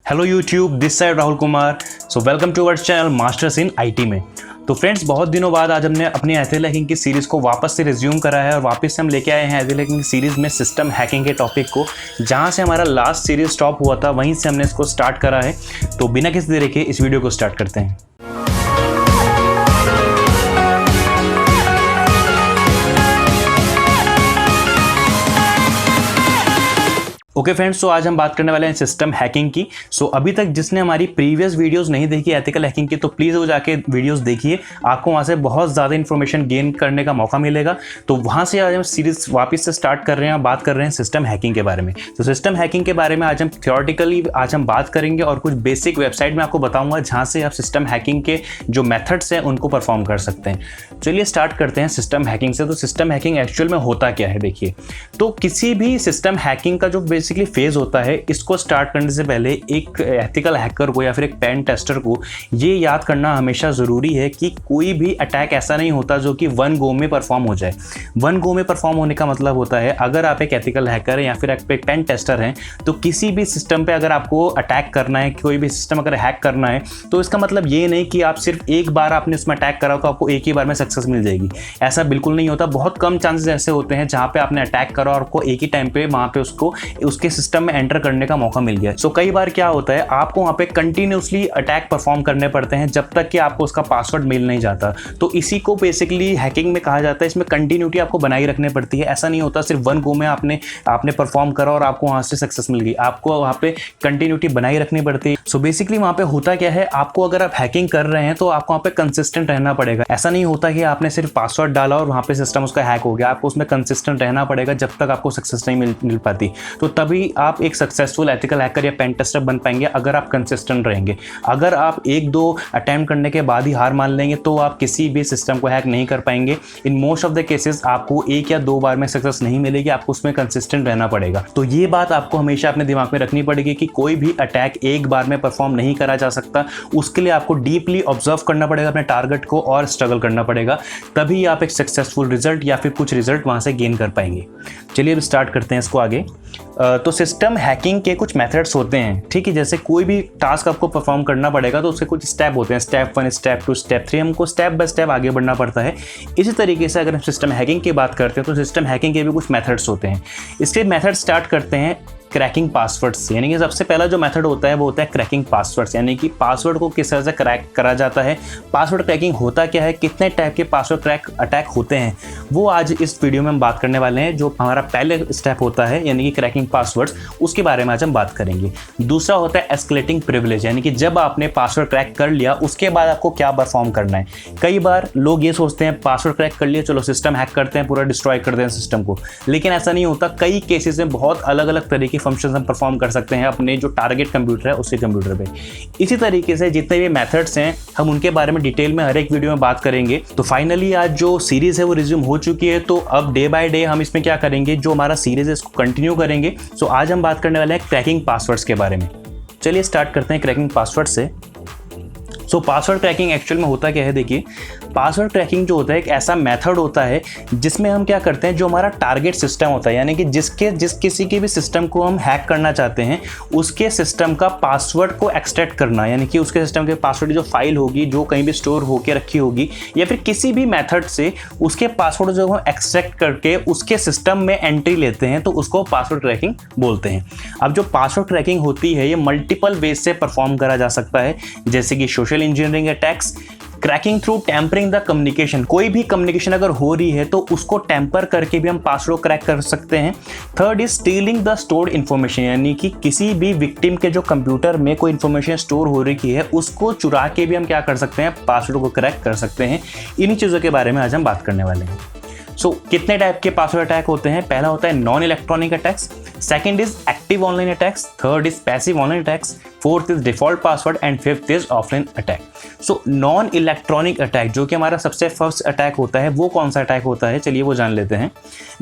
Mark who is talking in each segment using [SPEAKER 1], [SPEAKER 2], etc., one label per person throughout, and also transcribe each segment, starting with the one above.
[SPEAKER 1] Hello YouTube, this side Rahul Kumar. So welcome to our channel masters in IT में। तो friends, बहुत दिनों बाद आज हमने अपनी एथिकल हैकिंग की सीरीज़ को वापस से रिज्यूम करा है और वापस से हम लेके आए हैं एथिकल हैकिंग की सीरीज़ में सिस्टम हैकिंग के टॉपिक को। जहां से हमारा लास्ट सीरीज स्टॉप हुआ था वहीं से हमने इसको स्टार्ट करा है। तो बिना किसी देरी के इस वीडियो को स्टार्ट करते हैं। ओके फ्रेंड्स, तो आज हम बात करने वाले हैं सिस्टम हैकिंग की। अभी तक जिसने हमारी प्रीवियस वीडियोस नहीं देखी एथिकल हैकिंग की, तो प्लीज़ वो जाके वीडियोस देखिए। आपको वहाँ से बहुत ज़्यादा इन्फॉर्मेशन गेन करने का मौका मिलेगा। तो वहाँ से आज हम सीरीज वापस से स्टार्ट कर रहे हैं, बात कर रहे हैं सिस्टम हैकिंग के बारे में। तो सिस्टम हैकिंग के बारे में आज हम थियोरेटिकली आज हम बात करेंगे और कुछ बेसिक वेबसाइट में आपको बताऊँगा जहाँ से आप सिस्टम हैकिंग के जो मेथड्स हैं उनको परफॉर्म कर सकते हैं। चलिए स्टार्ट करते हैं सिस्टम हैकिंग से। तो सिस्टम हैकिंग एक्चुअल में होता क्या है, देखिए। तो किसी भी सिस्टम हैकिंग का जो बेसिकली फेज होता है, इसको स्टार्ट करने से पहले एक एथिकल हैकर को या फिर एक पेन टेस्टर को ये याद करना हमेशा ज़रूरी है कि कोई भी अटैक ऐसा नहीं होता जो कि वन गो में परफॉर्म हो जाए। वन गो में परफॉर्म होने का मतलब होता है, अगर आप एक एथिकल हैकर हैं या फिर एक पेन टेस्टर हैं, तो किसी भी सिस्टम पे अगर आपको अटैक करना है, कोई भी सिस्टम अगर हैक करना है, तो इसका मतलब ये नहीं कि आप सिर्फ एक बार आपने उसमें अटैक करा तो आपको एक ही बार में सक्सेस मिल जाएगी। ऐसा बिल्कुल नहीं होता। बहुत कम चांसेस ऐसे होते हैं जहाँ पे आपने अटैक करा और आपको एक ही टाइम पे वहाँ पे उसको उसके सिस्टम में एंटर करने का मौका मिल गया। कई बार क्या होता है, आपको वहां पे कंटिन्यूसली अटैक परफॉर्म करने पड़ते हैं जब तक कि आपको उसका पासवर्ड मिल नहीं जाता। तो इसी को बेसिकली हैकिंग में कहा जाता है। इसमें कंटिन्यूटी आपको बनाई रखनी पड़ती है। ऐसा नहीं होता सिर्फ वन गो में आपने परफॉर्म करा और आपको वहां से सक्सेस मिल गई। आपको वहां पे कंटिन्यूटी बनाई रखनी पड़ती है। बेसिकली वहां पे होता क्या है, आपको अगर आप हैकिंग कर रहे हैं तो आपको वहां पे कंसिस्टेंट रहना पड़ेगा। ऐसा नहीं होता कि आपने सिर्फ पासवर्ड डाला और वहां पे सिस्टम उसका हैक हो गया। आपको उसमें कंसिस्टेंट रहना पड़ेगा जब तक आपको सक्सेस नहीं मिल पाती। तो तभी आप एक सक्सेसफुल एथिकल हैकर या पेन टेस्टर बन पाएंगे अगर आप कंसिस्टेंट रहेंगे। अगर आप एक दो अटेम्प्ट करने के बाद ही हार मान लेंगे तो आप किसी भी सिस्टम को हैक नहीं कर पाएंगे। In most of the cases आपको एक या दो बार में सक्सेस नहीं मिलेगी। आपको उसमें कंसिस्टेंट रहना पड़ेगा। तो ये बात आपको हमेशा अपने दिमाग में रखनी पड़ेगी कि कोई भी अटैक एक बार में परफॉर्म नहीं करा जा सकता। उसके लिए आपको डीपली ऑब्जर्व करना पड़ेगा अपने टारगेट को और स्ट्रगल करना पड़ेगा। तभी आप एक सक्सेसफुल रिजल्ट या फिर कुछ रिजल्ट वहां से गेन कर पाएंगे। चलिए अब स्टार्ट करते हैं इसको आगे। तो सिस्टम हैकिंग के कुछ मेथड्स होते हैं, ठीक है। जैसे कोई भी टास्क आपको परफॉर्म करना पड़ेगा तो उसके कुछ स्टेप होते हैं। Step 1, step 2, step 3। हमको स्टेप बाय स्टेप आगे बढ़ना पड़ता है। इसी तरीके से अगर हम सिस्टम हैकिंग की बात करते हैं तो सिस्टम हैकिंग के भी कुछ मेथड्स होते हैं। इसके मेथड स्टार्ट करते हैं क्रैकिंग पासवर्ड्स से। यानी कि सबसे पहला जो मेथड होता है वो होता है क्रैकिंग पासवर्ड्स, यानी कि पासवर्ड को किस तरह से क्रैक करा जाता है। पासवर्ड क्रैकिंग होता क्या है, कितने टाइप के पासवर्ड क्रैक अटैक होते हैं, वो आज इस वीडियो में हम बात करने वाले हैं। जो हमारा पहले स्टेप होता है यानी कि क्रैकिंग पासवर्ड्स, उसके बारे में आज हम बात करेंगे। दूसरा होता है एस्केलेटिंग प्रिविलेज, यानी कि जब आपने पासवर्ड क्रैक कर लिया उसके बाद आपको क्या परफॉर्म करना है। कई बार लोग ये सोचते हैं पासवर्ड क्रैक कर लिया, चलो सिस्टम हैक करते हैं, पूरा डिस्ट्रॉय कर दें सिस्टम को। लेकिन ऐसा नहीं होता। कई केसेस में बहुत अलग अलग तरह के फंक्शंस हम परफॉर्म कर सकते हैं अपने जो टारगेट कंप्यूटर है उसके कंप्यूटर पे। इसी तरीके से जितने भी मेथड्स हैं हम उनके बारे में डिटेल में हर एक वीडियो में बात करेंगे। तो फाइनली आज जो सीरीज है वो रिज्यूम हो चुकी है। तो अब डे बाय डे हम इसमें क्या करेंगे, जो हमारा सीरीज है इसको कंटिन्यू करेंगे। आज हम बात करने वाले हैं क्रैकिंग पासवर्ड्स के बारे में। चलिए स्टार्ट करते हैं क्रैकिंग पासवर्ड से। पासवर्ड क्रैकिंग एक्चुअल में होता क्या है, देखिए। पासवर्ड क्रैकिंग जो होता है एक ऐसा मेथड होता है जिसमें हम क्या करते हैं, जो हमारा टारगेट सिस्टम होता है, यानी कि जिस किसी के भी सिस्टम को हम हैक करना चाहते हैं उसके सिस्टम का पासवर्ड को एक्सट्रैक्ट करना, यानी कि उसके सिस्टम के पासवर्ड जो फाइल होगी जो कहीं भी स्टोर होकर रखी होगी या फिर किसी भी मेथड से उसके पासवर्ड जो हम एक्सट्रैक्ट करके उसके सिस्टम में एंट्री लेते हैं, तो उसको पासवर्ड क्रैकिंग बोलते हैं। अब जो पासवर्ड क्रैकिंग होती है ये मल्टीपल वेज से परफॉर्म करा जा सकता है, जैसे कि social engineering attacks, cracking through tampering the communication. कोई भी कम्युनिकेशन अगर हो रही है तो उसको टेम्पर करके भी हम पासवर्ड क्रैक कर सकते हैं। Third is stealing the stored information, यानी कि किसी भी विक्टिम के जो कंप्यूटर में कोई इन्फॉर्मेशन स्टोर हो रही है उसको चुरा के भी हम क्या कर सकते हैं, पासवर्ड को क्रैक कर सकते हैं। इन्हीं चीज़ों के बारे में आज हम बात करने वाले हैं। कितने टाइप के पासवर्ड अटैक होते हैं। पहला होता है non electronic attacks, second is active online attacks, third is passive online attacks, fourth is default password and fifth is offline attack. Non electronic attack जो कि हमारा सबसे फर्स्ट अटैक होता है, वो कौन सा अटैक होता है, चलिए वो जान लेते हैं।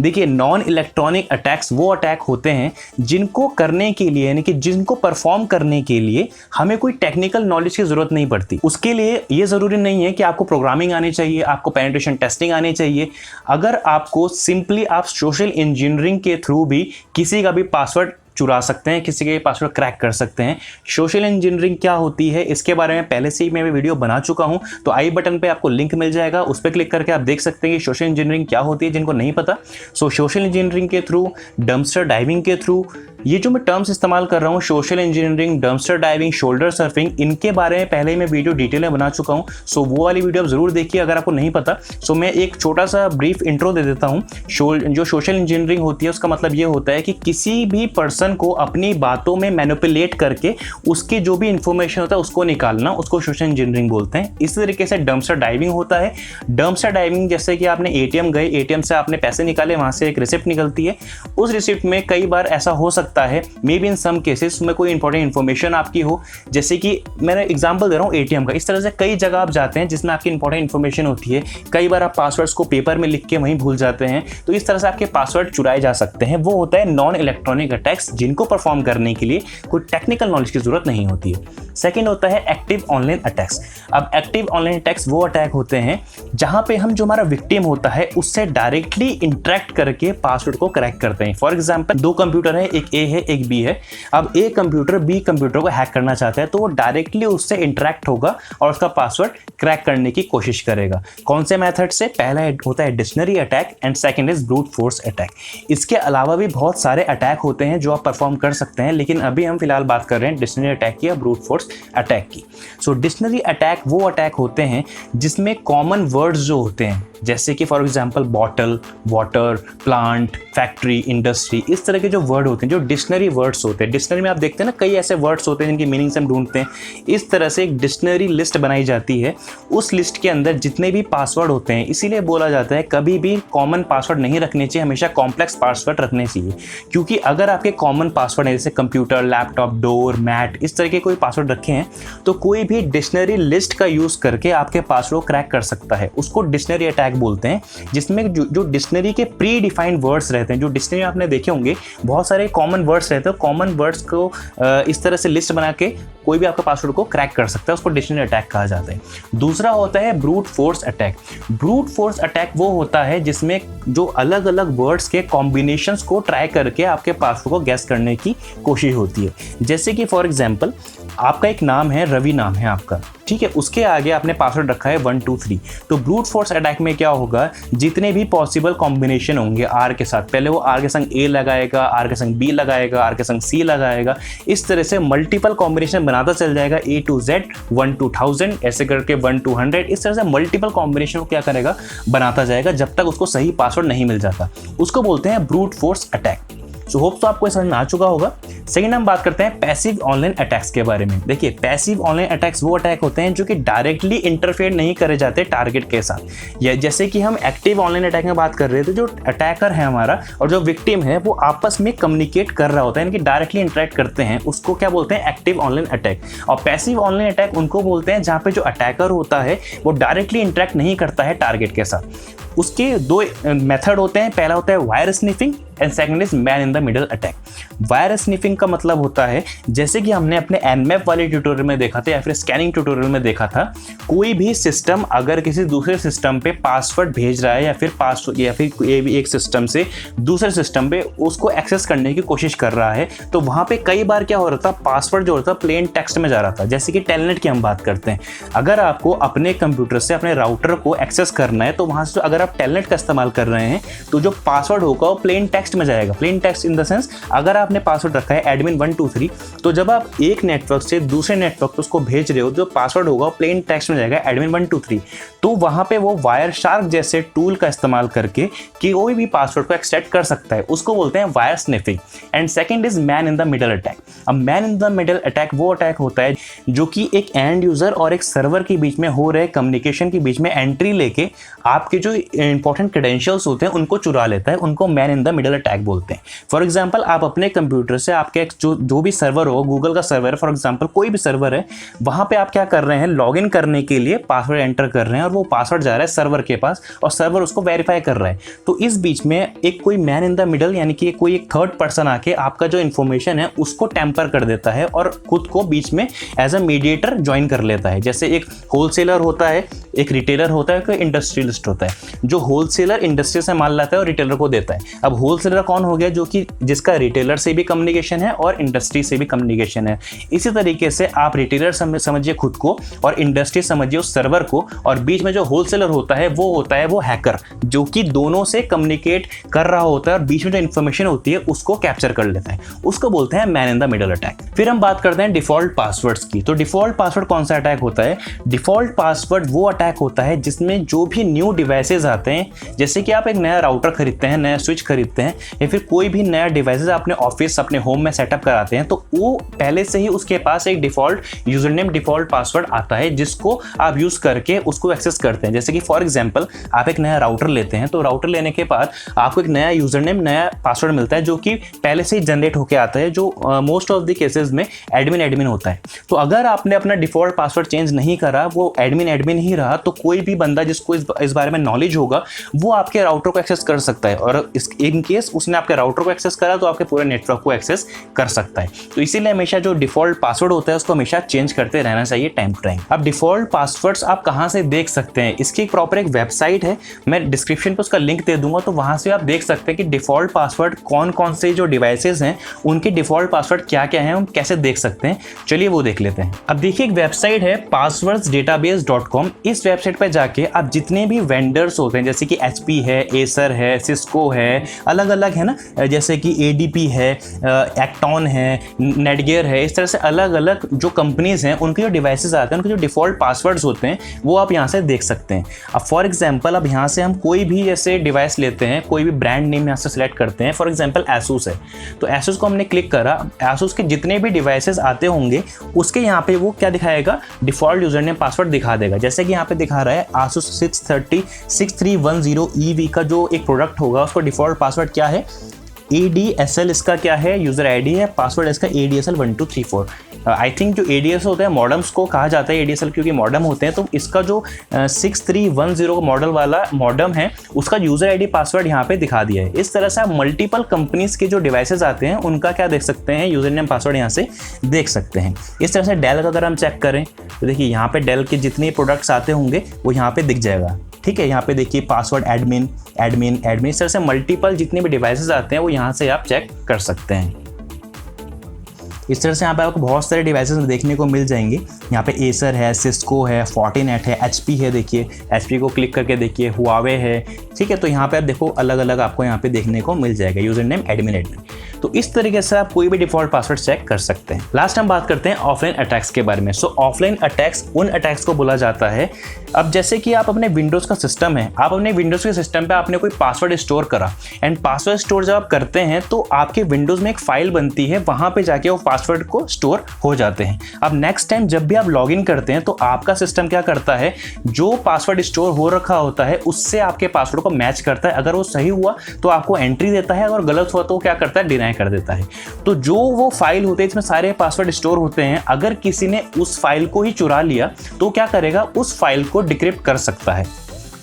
[SPEAKER 1] देखिए, नॉन इलेक्ट्रॉनिक अटैक्स वो अटैक होते हैं जिनको करने के लिए, यानी कि जिनको परफॉर्म करने के लिए हमें कोई टेक्निकल नॉलेज की जरूरत नहीं पड़ती। उसके लिए ये जरूरी नहीं है कि आपको प्रोग्रामिंग आनी चाहिए, आपको पेनिट्रेशन टेस्टिंग आनी चाहिए। अगर आपको सिंपली आप सोशल इंजीनियरिंग के थ्रू भी किसी का भी पासवर्ड चुरा सकते हैं, किसी के पासवर्ड क्रैक कर सकते हैं। सोशल इंजीनियरिंग क्या होती है इसके बारे में पहले से ही मैं वीडियो बना चुका हूं, तो आई बटन पे आपको लिंक मिल जाएगा, उस पर क्लिक करके आप देख सकते हैं कि सोशल इंजीनियरिंग क्या होती है जिनको नहीं पता। सो सोशल इंजीनियरिंग के थ्रू, डंपस्टर डाइविंग के थ्रू, ये जो मैं टर्म्स इस्तेमाल कर रहा हूँ social engineering, dumpster diving, shoulder surfing, इनके बारे में पहले ही मैं वीडियो डिटेल में बना चुका हूँ। सो वो वाली वीडियो आप जरूर देखिए अगर आपको नहीं पता। सो मैं एक छोटा सा ब्रीफ इंट्रो दे देता हूँ। जो सोशल इंजीनियरिंग होती है उसका मतलब ये होता है कि किसी भी पर्सन को अपनी बातों में मैनिपुलेट करके उसके जो भी इंफॉर्मेशन होता है उसको निकालना, उसको सोशल इंजीनियरिंग बोलते हैं। इसी तरीके से डंपस्टर डाइविंग होता है। डंपस्टर डाइविंग जैसे कि आपने एटीएम गए, एटीएम से आपने पैसे निकाले, वहां से एक रिसिप्ट निकलती है। उस रिसिप्ट में कई बार ऐसा हो सकता है, may be in some cases में कोई इंपॉर्टेंट इन्फॉर्मेशन आपकी हो, जैसे कि मैंने एग्जांपल दे रहा हूँ एटीएम का। इस तरह से कई जगह आप जाते हैं जिसमें आपकी इंपॉर्टेंट इन्फॉर्मेशन होती है। कई बार आप पासवर्ड्स को पेपर में लिख के वहीं भूल जाते हैं, तो इस तरह से आपके पासवर्ड चुराए जा सकते हैं। वो होता है नॉन इलेक्ट्रॉनिक अटैक्स, जिनको परफॉर्म करने के लिए कोई टेक्निकल नॉलेज की जरूरत नहीं होती है। सेकेंड होता है एक्टिव ऑनलाइन अटैक्स। अब एक्टिव ऑनलाइन अटैक्स वो अटैक होते हैं जहां पे हम जो हमारा विक्टिम होता है उससे डायरेक्टली इंटरेक्ट करके पासवर्ड को क्रैक करते हैं। फॉर एग्जांपल, दो कंप्यूटर है, एक ए है एक बी है। अब ए कंप्यूटर बी कंप्यूटर को हैक करना चाहता है, तो वो डायरेक्टली उससे इंटरेक्ट होगा और उसका पासवर्ड क्रैक करने की कोशिश करेगा। कौन से मेथड से? पहला होता है dictionary attack and second is brute force attack. इसके अलावा भी बहुत सारे अटैक होते हैं जो आप परफॉर्म कर सकते हैं, लेकिन अभी हम फिलहाल बात कर रहे हैं डिक्शनरी अटैक की या ब्रूट फोर्स अटैक की। सो डिक्शनरी अटैक वो अटैक होते हैं जिसमें कॉमन वर्ड्स जो होते हैं, जैसे कि for example bottle, water, plant, factory, industry, इस तरह के जो वर्ड होते हैं, जो डिक्शनरी वर्ड्स होते हैं। डिक्शनरी में आप देखते हैं ना कई ऐसे वर्ड्स होते हैं जिनकी मीनिंग्स हम ढूंढते हैं। इस तरह से एक डिक्शनरी लिस्ट बनाई जाती है। उस लिस्ट के अंदर जितने भी पासवर्ड होते हैं, इसीलिए बोला जाता है कभी भी कॉमन पासवर्ड नहीं रखने चाहिए, हमेशा कॉम्प्लेक्स पासवर्ड रखने चाहिए। क्योंकि अगर आपके कॉमन पासवर्ड है जैसे कंप्यूटर, लैपटॉप, डोर, मैट, इस तरह के कोई पासवर्ड रखे हैं, तो कोई भी डिक्शनरी लिस्ट का यूज करके आपके पासवर्ड को क्रैक कर सकता है। उसको डिक्शनरी अटैक बोलते हैं, जिसमें जो डिक्शनरी के प्री डिफाइंड वर्ड्स रहते हैं। जो डिक्शनरी आपने देखे होंगे बहुत सारे कॉमन वर्ड्स रहते हैं, कॉमन वर्ड्स को इस तरह से लिस्ट बना के कोई भी आपका पासवर्ड को क्रैक कर सकता है, उसको डिक्शनरी अटैक कहा जाता है। दूसरा होता है brute force attack. Brute force attack वो होता है जिसमें जो अलग अलग वर्ड्स के कॉम्बिनेशंस को ट्राई करके आपके पासवर्ड को गैस करने की कोशिश होती है। जैसे कि फॉर एग्जांपल, आपका एक नाम है, रवि नाम है आपका, ठीक है, उसके आगे आपने पासवर्ड रखा है 1 2 3। तो ब्रूट फोर्स अटैक में क्या होगा, जितने भी पॉसिबल कॉम्बिनेशन होंगे आर के साथ, पहले वो आर के संग ए लगाएगा, आर के संग बी लगाएगा, आर के संग सी लगाएगा, इस तरह से मल्टीपल कॉम्बिनेशन बनाता चल जाएगा, A to Z, 1 to 1000, ऐसे करके 1 to 100, इस तरह से मल्टीपल कॉम्बिनेशन को क्या करेगा, बनाता जाएगा जब तक उसको सही पासवर्ड नहीं मिल जाता। उसको बोलते हैं brute force attack. So hope तो आपको समझ में आ चुका होगा। सेकंड हम बात करते हैं पैसिव ऑनलाइन अटैक्स के बारे में। देखिए, पैसिव ऑनलाइन अटैक्स वो अटैक होते हैं जो कि डायरेक्टली इंटरफेयर नहीं करे जाते टारगेट के साथ। या जैसे कि हम एक्टिव ऑनलाइन अटैक में बात कर रहे थे, जो अटैकर है हमारा और जो विक्टिम है वो आपस में कम्युनिकेट कर रहा होता है, यानी कि डायरेक्टली इंटरेक्ट करते हैं, उसको क्या बोलते हैं, एक्टिव ऑनलाइन अटैक। और पैसिव ऑनलाइन अटैक उनको बोलते हैं जहाँ पे जो अटैकर होता है वो डायरेक्टली इंटरेक्ट नहीं करता है टारगेट के साथ। उसके दो मेथड होते हैं, पहला होता है wire sniffing and second is man in the middle attack. Wire sniffing का मतलब होता है, जैसे कि हमने अपने एनमैप वाले ट्यूटोरियल में देखा था या फिर स्कैनिंग ट्यूटोरियल में देखा था, कोई भी सिस्टम अगर किसी दूसरे सिस्टम पे पासवर्ड भेज रहा है या फिर एक सिस्टम से दूसरे सिस्टम पे उसको एक्सेस करने की कोशिश कर रहा है, तो वहाँ पे कई बार क्या हो रहा था, पासवर्ड जो होता था प्लेन टेक्स्ट में जा रहा था। जैसे कि टेलनेट की हम बात करते हैं, अगर आपको अपने कंप्यूटर से अपने राउटर को एक्सेस करना है तो वहाँ से अगर आप टेलनेट का इस्तेमाल कर रहे हैं तो जो पासवर्ड होगा वो प्लेन टेक्स्ट में जाएगा। Plain text in the sense, अगर आपने पासवर्ड रखा है एडमिन 1 2 3, तो जब आप एक नेटवर्क से दूसरे नेटवर्क पर उसको भेज रहे हो, जो पासवर्ड होगा प्लेन टेक्स्ट में जाएगा एडमिन 1 2 3। तो वहां पे वो वायर शार्क जैसे टूल का इस्तेमाल करके कोई भी पासवर्ड को एक्सट्रैक्ट कर सकता है, उसको बोलते हैं wire sniffing. And second is man in the middle attack. अब man in the middle attack वो अटैक होता है जो कि एक एंड यूजर और एक सर्वर के बीच में हो रहे कम्युनिकेशन के बीच में एंट्री लेके आपके जो इंपॉर्टेंट क्रेडेंशियल्स होते हैं उनको चुरा लेता है, उनको man in the middle attack बोलते हैं। फॉर एग्जांपल, आप अपने कंप्यूटर से आपके जो भी सर्वर हो, गूगल का सर्वर है फॉर एग्जांपल, कोई भी सर्वर है, वहां पे आप क्या कर रहे हैं, लॉगिन करने के लिए पासवर्ड एंटर कर रहे हैं और वो पासवर्ड जा रहा है सर्वर के पास और सर्वर उसको वेरीफाई कर रहा है। तो इस बीच में एक कोई मैन इन द मिडल, यानी कि कोई एक थर्ड पर्सन आके आपका जो इन्फॉर्मेशन है उसको टेम्पर कर देता है और खुद को बीच में एज अ मीडिएटर ज्वाइन कर लेता है। जैसे एक होलसेलर होता है, एक रिटेलर होता है, एक इंडस्ट्रियलिस्ट होता है। जो होलसेलर इंडस्ट्री से माल लाता है और रिटेलर को देता है। अब होलसेलर कौन हो गया, जो कि जिसका रिटेलर से भी कम्युनिकेशन है और इंडस्ट्री से भी कम्युनिकेशन है। इसी तरीके से आप रिटेलर समझिए खुद को और इंडस्ट्री समझिए उस सर्वर को, और बीच में जो होलसेलर होता है वो हैकर, जो कि दोनों से कम्युनिकेट कर रहा होता है और बीच में जो इन्फॉर्मेशन होती है उसको कैप्चर कर लेता है। उसको बोलते हैं man in the middle attack. फिर हम बात करते हैं डिफॉल्ट पासवर्ड्स की। तो डिफॉल्ट पासवर्ड कौन सा अटैक होता है? डिफॉल्ट पासवर्ड वो अटैक होता है जिसमें जो भी न्यू डिवाइसेस आते हैं, जैसे कि आप एक नया राउटर खरीदते हैं, नया स्विच खरीदते हैं, या फिर कोई भी नया डिवाइसेस अपने ऑफिस अपने होम में सेटअप कराते हैं, तो वो पहले से ही उसके पास एक default user name default password आता है जिसको आप यूज करके उसको एक्सेस करते हैं। जैसे कि फॉर एग्जांपल आप एक नया राउटर लेते हैं, तो राउटर लेने के बाद आपको एक नया यूजर नेम नया पासवर्ड मिलता है जो कि पहले से ही जनरेट होकर आता है, जो मोस्ट ऑफ द केसेस में एडमिन होता है। तो अगर आपने अपना डिफॉल्ट पासवर्ड चेंज नहीं करा, वो एडमिन ही रहा, तो कोई भी बंदा जिसको इस बारे में नॉलेज होगा वो आपके राउटर को एक्सेस कर सकता है, और इन केस उसने आपके राउटर को एक्सेस करा तो आपके पूरे नेटवर्क को एक्सेस कर सकता है। तो इसीलिए हमेशा जो डिफॉल्ट पासवर्ड होता है उसको हमेशा चेंज करते रहना चाहिए टाइम टू टाइम। अब डिफॉल्ट पासवर्ड्स आप कहां से देख सकते हैं, इसकी एक प्रॉपर एक वेबसाइट है, मैं डिस्क्रिप्शन पे उसका लिंक दे दूंगा, तो वहां से आप देख सकते हैं कि डिफॉल्ट पासवर्ड कौन कौन से जो डिवाइसेस हैं उनके डिफॉल्ट पासवर्ड क्या क्या हैं, हम कैसे देख सकते हैं। चलिए वो देख लेते हैं। अब देखिए एक वेबसाइट है passwordsdatabase.com। इस वेबसाइट पर जाके आप जितने भी वेंडर्स होते हैं, जैसे कि HP है, एसर है, सिस्को है, अलग अलग है ना, जैसे कि ADP है, एक्टॉन है, नेटगियर है, इस तरह से अलग अलग जो कंपनीज हैं उनके जो डिवाइसेस आते हैं उनके जो डिफॉल्ट पासवर्ड्स होते हैं वो आप यहाँ से देख सकते हैं। अब फॉर एग्जांपल अब यहाँ से हम कोई भी जैसे डिवाइस लेते हैं, कोई भी ब्रांड नेम यहाँ से सिलेक्ट करते हैं, फॉर एग्जांपल एसूस है, तो एसूस को हमने क्लिक करा, एसूस के जितने भी डिवाइसेस आते होंगे उसके यहाँ पे वो क्या दिखाएगा, डिफॉल्ट यूजर नेम पासवर्ड दिखा देगा। जैसे कि यहाँ पे दिखा रहा है ASUS 6310EV का जो एक प्रोडक्ट होगा उसको डिफॉल्ट पासवर्ड क्या है, ADSL इसका क्या है, यूजर आईडी है, पासवर्ड इसका ADSL 1234। आई थिंक जो ADSL होता है मॉडम्स को कहा जाता है ADSL, क्योंकि मॉडम होते हैं, तो इसका जो 6310 मॉडल वाला मॉडम है उसका यूजर आईडी पासवर्ड यहाँ पे दिखा दिया है। इस तरह से आप मल्टीपल कंपनीज के जो डिवाइसेस आते हैं उनका क्या देख सकते हैं, यूजर नेम पासवर्ड यहाँ से देख सकते हैं। इस तरह से डेल का अगर हम चेक करें तो देखिए यहाँ पे डेल के जितने प्रोडक्ट्स आते होंगे वो यहाँ पे दिख जाएगा। ठीक है, यहाँ पे देखिए पासवर्ड एडमिन, इस तरह से मल्टीपल जितने भी डिवाइसेस आते हैं वो यहाँ से आप चेक कर सकते हैं। इस तरह से यहाँ पे आपको बहुत सारे डिवाइसेस देखने को मिल जाएंगे। यहाँ पे एसर है, सिस्को है, फोर्टिनेट है, HP है, देखिए HP को क्लिक करके देखिए, हुआवे है। ठीक है, तो यहाँ पे आप देखो अलग अलग आपको यहाँ पे देखने को मिल जाएगा यूजर नेम एडमिन। तो इस तरीके से आप कोई भी डिफॉल्ट पासवर्ड चेक कर सकते हैं। लास्ट हम बात करते हैं ऑफलाइन अटैक्स के बारे में। सो ऑफलाइन अटैक्स उन अटैक्स को बोला जाता है, अब जैसे कि आप अपने विंडोज़ का सिस्टम है, आप अपने विंडोज़ के सिस्टम पे आपने कोई पासवर्ड स्टोर करा, एंड पासवर्ड स्टोर जब आप करते हैं तो आपके विंडोज़ में एक फाइल बनती है, वहाँ पे जाके वो पासवर्ड को स्टोर हो जाते हैं। अब नेक्स्ट टाइम जब भी आप लॉगिन करते हैं तो आपका सिस्टम क्या करता है, जो पासवर्ड स्टोर हो रखा होता है उससे आपके पासवर्ड को मैच करता है। अगर वो सही हुआ तो आपको एंट्री देता है, अगर गलत हुआ तो वो क्या करता है, डिनाई कर देता है। तो जो वो फाइल होते हैं इसमें सारे पासवर्ड स्टोर होते हैं, अगर किसी ने उस फाइल को ही चुरा लिया तो क्या करेगा, उस फाइल को डिक्रिप्ट कर सकता है।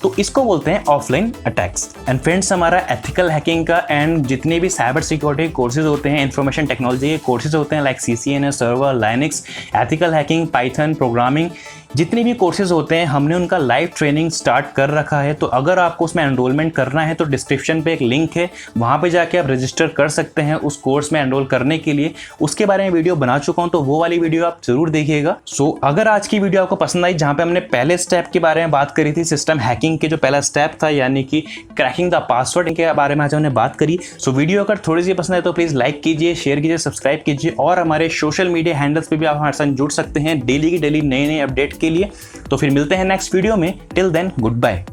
[SPEAKER 1] तो इसको बोलते हैं ऑफलाइन अटैक्स। एंड फ्रेंड्स, हमारा एथिकल हैकिंग का एंड जितने भी साइबर सिक्योरिटी कोर्सेज होते हैं, इंफॉर्मेशन टेक्नोलॉजी के कोर्सेज होते हैं like CCNA, server, Linux, ethical hacking, Python, programming, जितने भी कोर्सेज होते हैं हमने उनका लाइव ट्रेनिंग स्टार्ट कर रखा है। तो अगर आपको उसमें एनरोलमेंट करना है तो डिस्क्रिप्शन पे एक लिंक है, वहाँ पे जाके आप रजिस्टर कर सकते हैं उस कोर्स में एनरोल करने के लिए। उसके बारे में वीडियो बना चुका हूँ, तो वो वाली वीडियो आप जरूर देखिएगा। सो अगर आज की वीडियो आपको पसंद आई, जहाँ पे हमने पहले स्टेप के बारे में बात करी थी, सिस्टम हैकिंग के जो पहला स्टेप था यानी कि क्रैकिंग द पासवर्ड के बारे में आज हमने बात करी। सो वीडियो अगर थोड़ी सी पसंद है तो प्लीज़ लाइक कीजिए, शेयर कीजिए, सब्सक्राइब कीजिए, और हमारे सोशल मीडिया हैंडल्स पे भी आप हमारे साथ जुड़ सकते हैं डेली की डेली नए नए अपडेट के लिए। तो फिर मिलते हैं नेक्स्ट वीडियो में। Till then, good bye.